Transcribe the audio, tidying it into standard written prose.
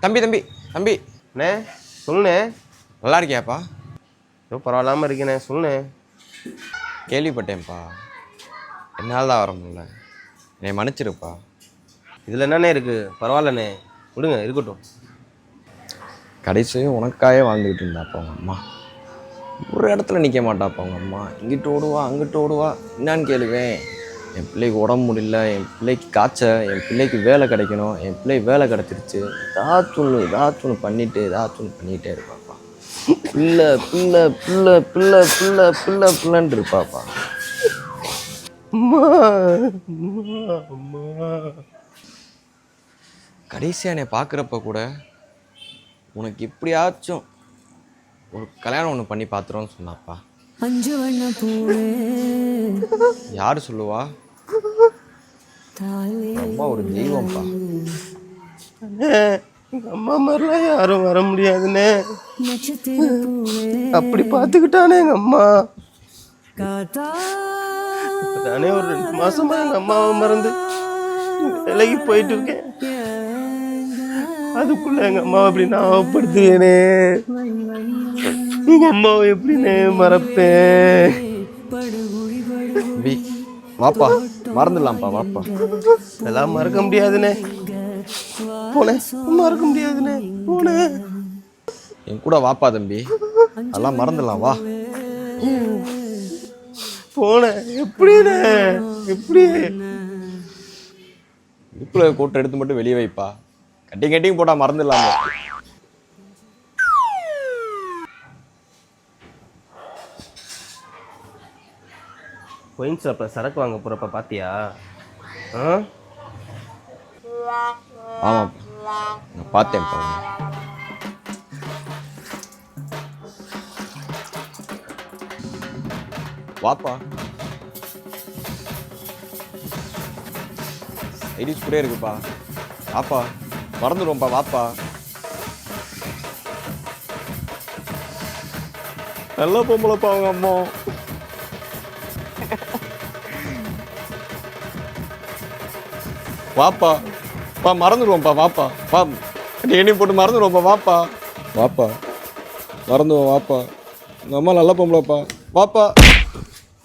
தம்பி தம்பி தம்பி அண்ணே சொல்லுண்ணே. நல்லா இருக்கியாப்பா? ஏதோ பரவாயில்லாமல் இருக்கேண்ணே சொல்லுண்ணே. கேள்விப்பட்டேன்ப்பா, என்னால் தான் வர முடியல, என்னை மன்னிச்சிருப்பா. இதில் என்னண்ணே இருக்குது? பரவாயில்லண்ணே, விடுங்க இருக்கட்டும். கடைசியும் உனக்காகவே வாழ்ந்துக்கிட்டு இருந்தாப்பா உங்கள் அம்மா. ஒரு இடத்துல நிற்க மாட்டாப்பா உங்கள் அம்மா. இங்கிட்டு ஓடுவா அங்கிட்டு ஓடுவா. என்னான்னு கேளுவேன், என் பிள்ளைக்கு உடம்பு முடியல, என் பிள்ளைக்கு காய்ச்சல், என் பிள்ளைக்கு வேலை கிடைக்கணும், என் பிள்ளை வேலை கிடச்சிருச்சு, ஏதாச்சும் ஒன்று பண்ணிகிட்டே இருப்பாப்பா. பிள்ளை பிள்ளை பிள்ளை பிள்ளை பிள்ளை பிள்ளை பிள்ளைன்னு இருப்பாப்பா. அம்மா அம்மா அம்மா. கடைசியாக என்னை பார்க்குறப்ப கூட உனக்கு எப்படியாச்சும் ஒரு கல்யாணம் ஒன்று பண்ணி பார்த்துருவோன்னு சொன்னாப்பா. யாரு சொல்லுவா? அம்மா ஒரு தெய்வம்ப்பா. எங்கள் அம்மா மாதிரிலாம் யாரும் வர முடியாதுண்ணே. அப்படி பார்த்துக்கிட்டானே எங்கள் அம்மா. தானே ஒரு 2 மாசமா எங்கள் அம்மாவை மறந்து வேலைக்கு போயிட்டு இருக்கேன். அதுக்குள்ள எங்கள் அம்மாவை எப்படி ஞாபகப்படுத்துவேனே? எங்கள் அம்மாவை எப்படின்னே மறப்பேன்? வாப்பா, மறந்துடலாம்ப்பா, வாப்பா. அதெல்லாம் மறக்க முடியாதுண்ணே. போனேன், மறக்க முடியாதுண்ணே. போனேன், என் கூட வாப்பா தம்பி, அதெல்லாம் மறந்துடலாம், வா. போனேன். எப்படிண்ணே? எப்படி? இடுப்புல கூட்ட எடுத்து மட்டும் வெளியே வைப்பா. கட்டிங் போட்டா மறந்துடலாமா? ஒயின் ஷாப்பில் சரக்கு வாங்க போகிறப்ப பார்த்தியா? ஆமாப்பா, நான் பார்த்தேன்ப்பா. வாப்பா, ஐடிஸ் கூட இருக்குப்பா. வாப்பா, மறந்துடுவோம்ப்பா, வாப்பா. நல்ல பொம்பளைப்பா அவங்க அம்மா. வாப்பா பா, மறந்துடுவோம்ப்பா, வாப்பா வா. எண்ணி போட்டு மறந்துடுவோம்ப்பா, வாப்பா வாப்பா, மறந்துடுவோம், வாப்பா. நம்ம நல்ல பொம்பளைப்பா, வாப்பா.